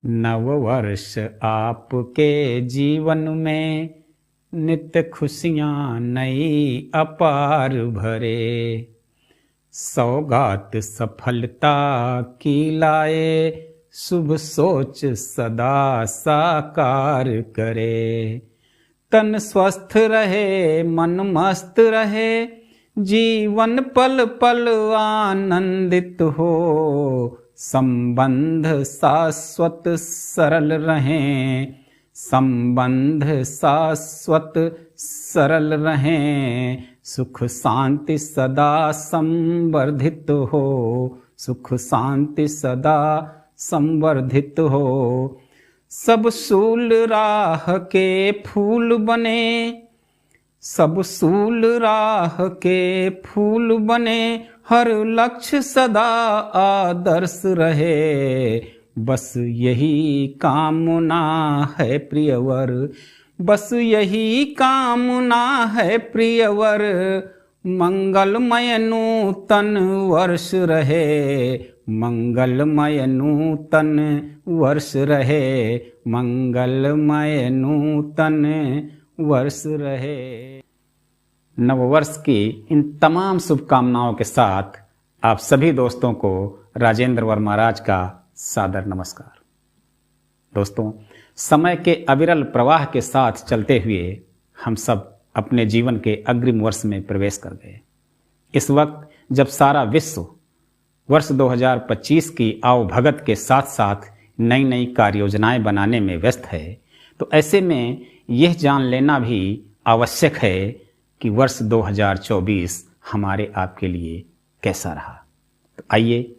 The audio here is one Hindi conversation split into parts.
नववर्ष आपके जीवन में नित्य खुशियाँ नई अपार भरे। सौगात सफलता की लाए, शुभ सोच सदा साकार करे। तन स्वस्थ रहे मन मस्त रहे, जीवन पल पल आनंदित हो। संबंध शाश्वत सरल रहें, संबंध शाश्वत सरल रहें। सुख शांति सदा संवर्धित हो, सुख शांति सदा संवर्धित हो। सब सूल राह के फूल बने, सब सूल राह के फूल बने। हर लक्ष्य सदा आदर्श रहे, बस यही कामना है प्रियवर, बस यही कामना है प्रियवर। मंगलमय नूतन वर्ष रहे, मंगलमय नूतन वर्ष रहे, मंगलमय नूतन वर्ष रहे। नववर्ष की इन तमाम शुभकामनाओं के साथ आप सभी दोस्तों को राजेंद्र वर्मा राज का सादर नमस्कार। दोस्तों, समय के अविरल प्रवाह के साथ चलते हुए हम सब अपने जीवन के अग्रिम वर्ष में प्रवेश कर गए। इस वक्त जब सारा विश्व वर्ष 2025 की आवभगत के साथ साथ नई नई कार्य योजनाएं बनाने में व्यस्त है, तो ऐसे में यह जान लेना भी आवश्यक है कि वर्ष 2024 हमारे आपके लिए कैसा रहा। तो आइए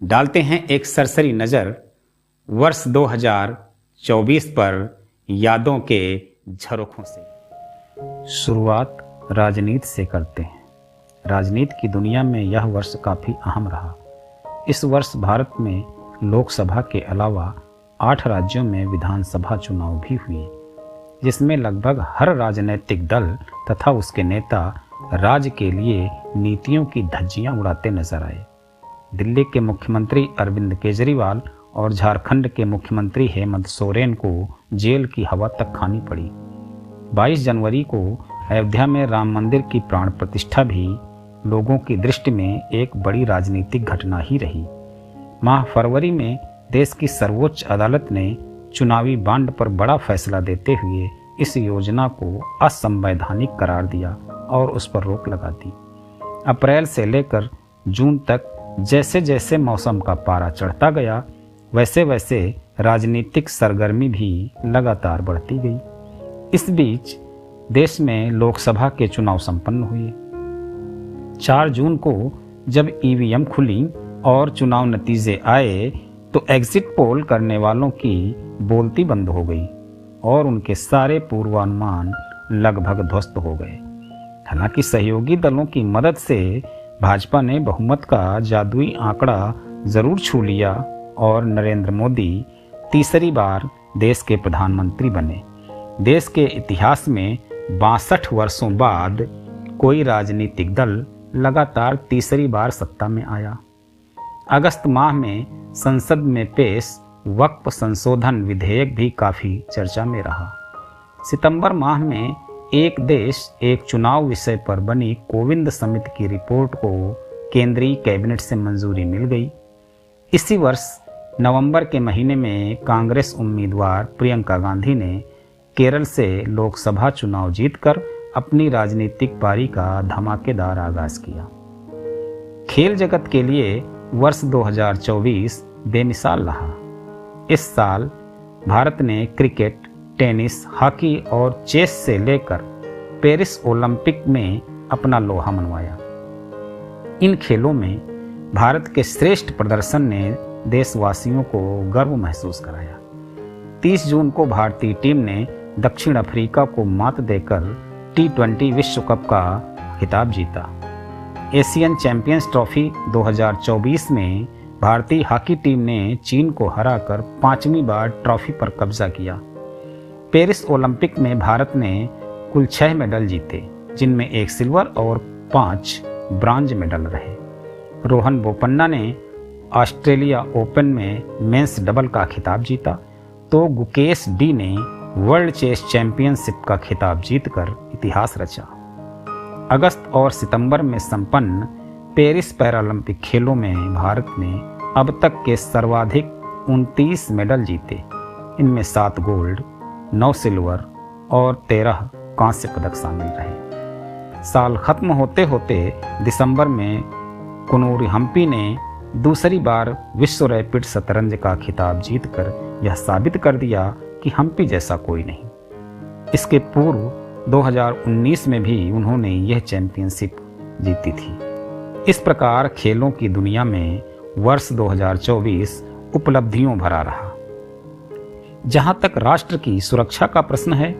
डालते हैं एक सरसरी नज़र वर्ष 2024 पर यादों के झरोखों से। शुरुआत राजनीति से करते हैं। राजनीति की दुनिया में यह वर्ष काफ़ी अहम रहा। इस वर्ष भारत में लोकसभा के अलावा 8 राज्यों में विधानसभा चुनाव भी हुए, जिसमें लगभग हर राजनीतिक दल तथा उसके नेता राज्य के लिए नीतियों की धज्जियां उड़ाते नजर आए। दिल्ली के मुख्यमंत्री अरविंद केजरीवाल और झारखंड के मुख्यमंत्री हेमंत सोरेन को जेल की हवा तक खानी पड़ी। 22 जनवरी को अयोध्या में राम मंदिर की प्राण प्रतिष्ठा भी लोगों की दृष्टि में एक बड़ी राजनीतिक घटना ही रही। माह फरवरी में देश की सर्वोच्च अदालत ने चुनावी बांड पर बड़ा फैसला देते हुए इस योजना को असंवैधानिक करार दिया और उस पर रोक लगा दी। अप्रैल से लेकर जून तक जैसे जैसे मौसम का पारा चढ़ता गया, वैसे वैसे राजनीतिक सरगर्मी भी लगातार बढ़ती गई। इस बीच देश में लोकसभा के चुनाव संपन्न हुए। 4 जून को जब ईवीएम खुली और चुनाव नतीजे आए तो एग्जिट पोल करने वालों की बोलती बंद हो गई और उनके सारे पूर्वानुमान लगभग ध्वस्त हो गए। हालांकि सहयोगी दलों की मदद से भाजपा ने बहुमत का जादुई आंकड़ा जरूर छू लिया और नरेंद्र मोदी तीसरी बार देश के प्रधानमंत्री बने। देश के इतिहास में 62 वर्षों बाद कोई राजनीतिक दल लगातार तीसरी बार सत्ता में आया। अगस्त माह में संसद में पेश वक्फ संशोधन विधेयक भी काफ़ी चर्चा में रहा। सितंबर माह में एक देश एक चुनाव विषय पर बनी कोविंद समिति की रिपोर्ट को केंद्रीय कैबिनेट से मंजूरी मिल गई। इसी वर्ष नवंबर के महीने में कांग्रेस उम्मीदवार प्रियंका गांधी ने केरल से लोकसभा चुनाव जीतकर अपनी राजनीतिक पारी का धमाकेदार आगाज किया। खेल जगत के लिए वर्ष 2024 बेमिसाल रहा। इस साल भारत ने क्रिकेट, टेनिस, हॉकी और चेस से लेकर पेरिस ओलंपिक में अपना लोहा मनवाया। इन खेलों में भारत के श्रेष्ठ प्रदर्शन ने देशवासियों को गर्व महसूस कराया। 30 जून को भारतीय टीम ने दक्षिण अफ्रीका को मात देकर T20 विश्व कप का खिताब जीता। एशियन चैंपियंस ट्रॉफी 2024 में भारतीय हॉकी टीम ने चीन को हराकर 5वीं बार ट्रॉफी पर कब्जा किया। पेरिस ओलंपिक में भारत ने कुल 6 मेडल जीते, जिनमें 1 सिल्वर और 5 ब्रॉन्ज मेडल रहे। रोहन बोपन्ना ने ऑस्ट्रेलिया ओपन में मेंस डबल का खिताब जीता, तो गुकेश डी ने वर्ल्ड चेस चैंपियनशिप का खिताब जीतकर इतिहास रचा। अगस्त और सितंबर में संपन्न पेरिस पैरालंपिक खेलों में भारत ने अब तक के सर्वाधिक 29 मेडल जीते। इनमें 7 गोल्ड, 9 सिल्वर और 13 कांस्य पदक शामिल रहे। साल खत्म होते होते दिसंबर में कुनूरी हम्पी ने दूसरी बार विश्व रैपिड शतरंज का खिताब जीतकर यह साबित कर दिया कि हम्पी जैसा कोई नहीं। इसके पूर्व 2019 में भी उन्होंने यह चैंपियनशिप जीती थी। इस प्रकार खेलों की दुनिया में वर्ष 2024 उपलब्धियों भरा रहा। जहां तक राष्ट्र की सुरक्षा का प्रश्न है,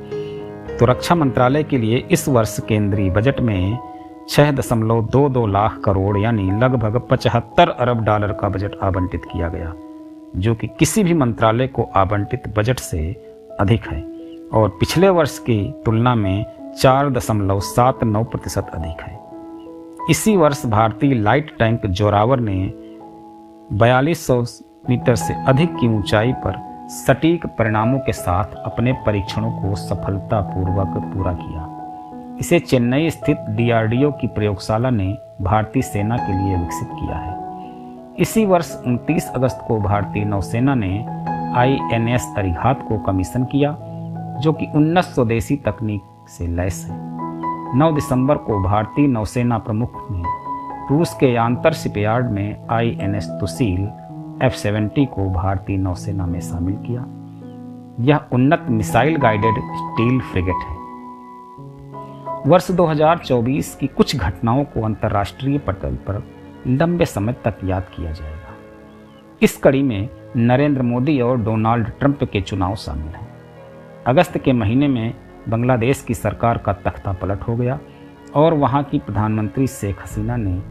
तो रक्षा मंत्रालय के लिए इस वर्ष केंद्रीय बजट में 6.22 लाख करोड़ यानी लगभग 75 अरब डॉलर का बजट आवंटित किया गया, जो कि किसी भी मंत्रालय को आवंटित बजट से अधिक है और पिछले वर्ष की तुलना में 4.79% अधिक है। इसी वर्ष भारतीय लाइट टैंक जोरावर ने 4200 मीटर से अधिक की ऊंचाई पर सटीक परिणामों के साथ अपने परीक्षणों को सफलतापूर्वक पूरा किया। इसे चेन्नई स्थित DRDO की प्रयोगशाला ने भारतीय सेना के लिए विकसित किया है। इसी वर्ष 29 अगस्त को भारतीय नौसेना ने INS अरिघात को कमीशन किया, जो कि उन्नत स्वदेशी तकनीक से लैस है। 9 दिसंबर को भारतीय नौसेना प्रमुख ने रूस के यांतर शिपयार्ड में INS तुसील F-70 को भारतीय नौसेना में शामिल किया। यह उन्नत मिसाइल गाइडेड स्टील फ्रिगेट है। वर्ष 2024 की कुछ घटनाओं को अंतर्राष्ट्रीय पटल पर लंबे समय तक याद किया जाएगा। इस कड़ी में नरेंद्र मोदी और डोनाल्ड ट्रंप के चुनाव शामिल हैं। अगस्त के महीने में बांग्लादेश की सरकार का तख्ता पलट हो गया और वहां की प्रधानमंत्री शेख हसीना ने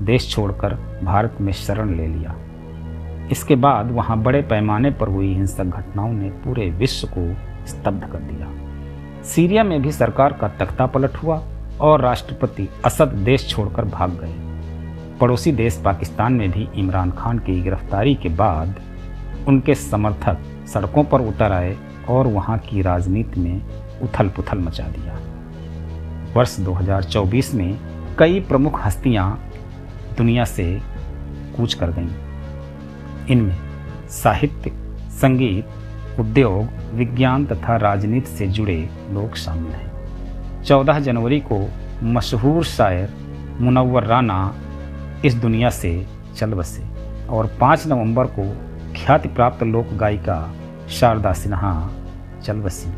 देश छोड़कर भारत में शरण ले लिया। इसके बाद वहां बड़े पैमाने पर हुई हिंसक घटनाओं ने पूरे विश्व को स्तब्ध कर दिया। सीरिया में भी सरकार का तख्ता पलट हुआ और राष्ट्रपति असद देश छोड़कर भाग गए। पड़ोसी देश पाकिस्तान में भी इमरान खान की गिरफ्तारी के बाद उनके समर्थक सड़कों पर उतर आए और वहां की राजनीति में उथल पुथल मचा दिया। वर्ष 2024 में कई प्रमुख हस्तियां दुनिया से कूच कर गईं। इनमें साहित्य, संगीत, उद्योग, विज्ञान तथा राजनीति से जुड़े लोग शामिल हैं। 14 जनवरी को मशहूर शायर मुनव्वर राना इस दुनिया से चल बसे और 5 नवंबर को ख्याति प्राप्त लोक गायिका शारदा सिन्हा चल बसी।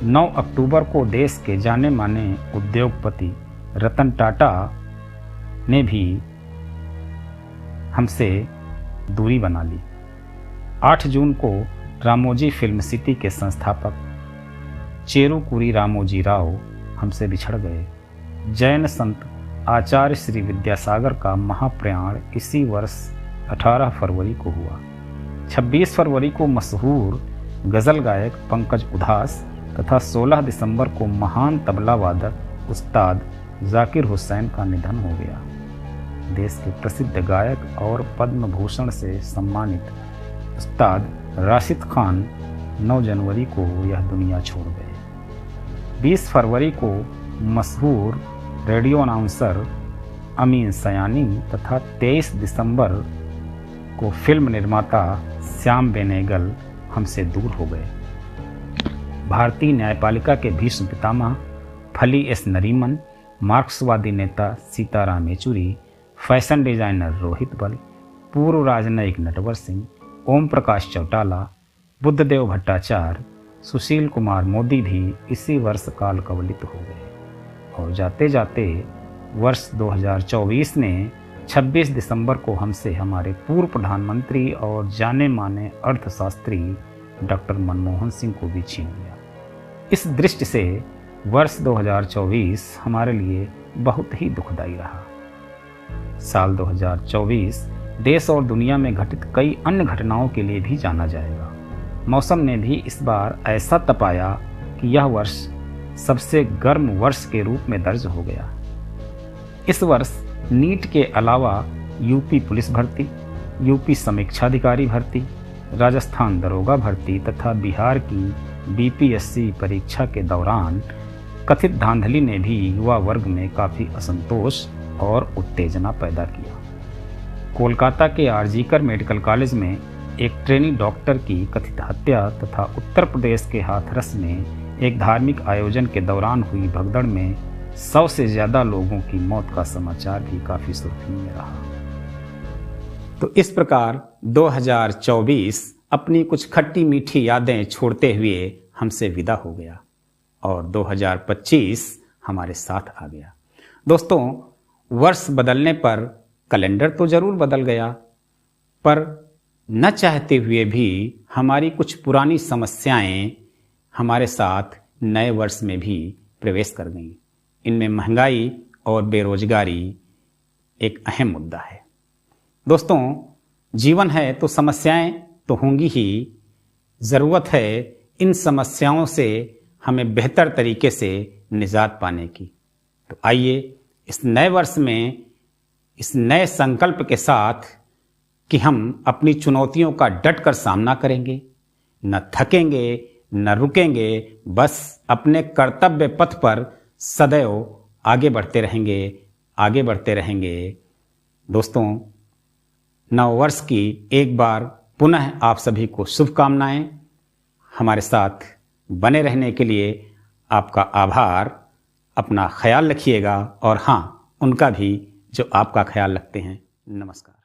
9 अक्टूबर को देश के जाने माने उद्योगपति रतन टाटा ने भी हमसे दूरी बना ली। 8 जून को रामोजी फिल्म सिटी के संस्थापक चेरुकुरी रामोजी राव हमसे बिछड़ गए। जैन संत आचार्य श्री विद्यासागर का महाप्रयाण इसी वर्ष 18 फरवरी को हुआ। 26 फरवरी को मशहूर गज़ल गायक पंकज उधास तथा 16 दिसंबर को महान तबला वादक उस्ताद जाकिर हुसैन का निधन हो गया। देश के प्रसिद्ध गायक और पद्म भूषण से सम्मानित उस्ताद राशिद खान 9 जनवरी को यह दुनिया छोड़ गए। 20 फरवरी को मशहूर रेडियो अनाउंसर अमीन सयानी तथा 23 दिसंबर को फिल्म निर्माता श्याम बेनेगल हमसे दूर हो गए। भारतीय न्यायपालिका के भीष्म पितामह फली एस नरीमन, मार्क्सवादी नेता सीताराम येचुरी, फैशन डिजाइनर रोहित बल, पूर्व राजनयिक नटवर सिंह, ओम प्रकाश चौटाला, बुद्धदेव भट्टाचार्य, सुशील कुमार मोदी भी इसी वर्ष काल कवलित हो गए। और जाते जाते वर्ष 2024 ने 26 दिसंबर को हमसे हमारे पूर्व प्रधानमंत्री और जाने माने अर्थशास्त्री डॉक्टर मनमोहन सिंह को भी छीन लिया। इस दृष्टि से वर्ष 2024 हमारे लिए बहुत ही दुखदायी रहा। साल 2024 देश और दुनिया में घटित कई अन्य घटनाओं के लिए भी जाना जाएगा। मौसम ने भी इस बार ऐसा तपाया कि यह वर्ष सबसे गर्म वर्ष के रूप में दर्ज हो गया। इस वर्ष नीट के अलावा यूपी पुलिस भर्ती, यूपी समीक्षाधिकारी भर्ती, राजस्थान दरोगा भर्ती तथा बिहार की बीपीएससी परीक्षा के दौरान कथित धांधली ने भी युवा वर्ग में काफ़ी असंतोष और उत्तेजना पैदा किया। कोलकाता के आरजीकर मेडिकल कॉलेज में एक ट्रेनी डॉक्टर की कथित हत्या तथा उत्तर प्रदेश के हाथरस में एक धार्मिक आयोजन के दौरान हुई भगदड़ में 100 से ज़्यादा लोगों की मौत का समाचार भी काफ़ी सुर्खियों में रहा। तो इस प्रकार 2024 अपनी कुछ खट्टी मीठी यादें छोड़ते हुए हमसे विदा हो गया और 2025 हमारे साथ आ गया। दोस्तों, वर्ष बदलने पर कैलेंडर तो जरूर बदल गया, पर न चाहते हुए भी हमारी कुछ पुरानी समस्याएं हमारे साथ नए वर्ष में भी प्रवेश कर गईं। इनमें महंगाई और बेरोजगारी एक अहम मुद्दा है। दोस्तों, जीवन है तो समस्याएं तो होंगी ही। ज़रूरत है इन समस्याओं से हमें बेहतर तरीके से निजात पाने की। तो आइए इस नए वर्ष में इस नए संकल्प के साथ कि हम अपनी चुनौतियों का डटकर सामना करेंगे, न थकेंगे न रुकेंगे, बस अपने कर्तव्य पथ पर सदैव आगे बढ़ते रहेंगे। दोस्तों, नव वर्ष की एक बार पुनः आप सभी को शुभकामनाएं। हमारे साथ बने रहने के लिए आपका आभार। अपना ख्याल रखिएगा और हाँ, उनका भी जो आपका ख्याल रखते हैं। नमस्कार।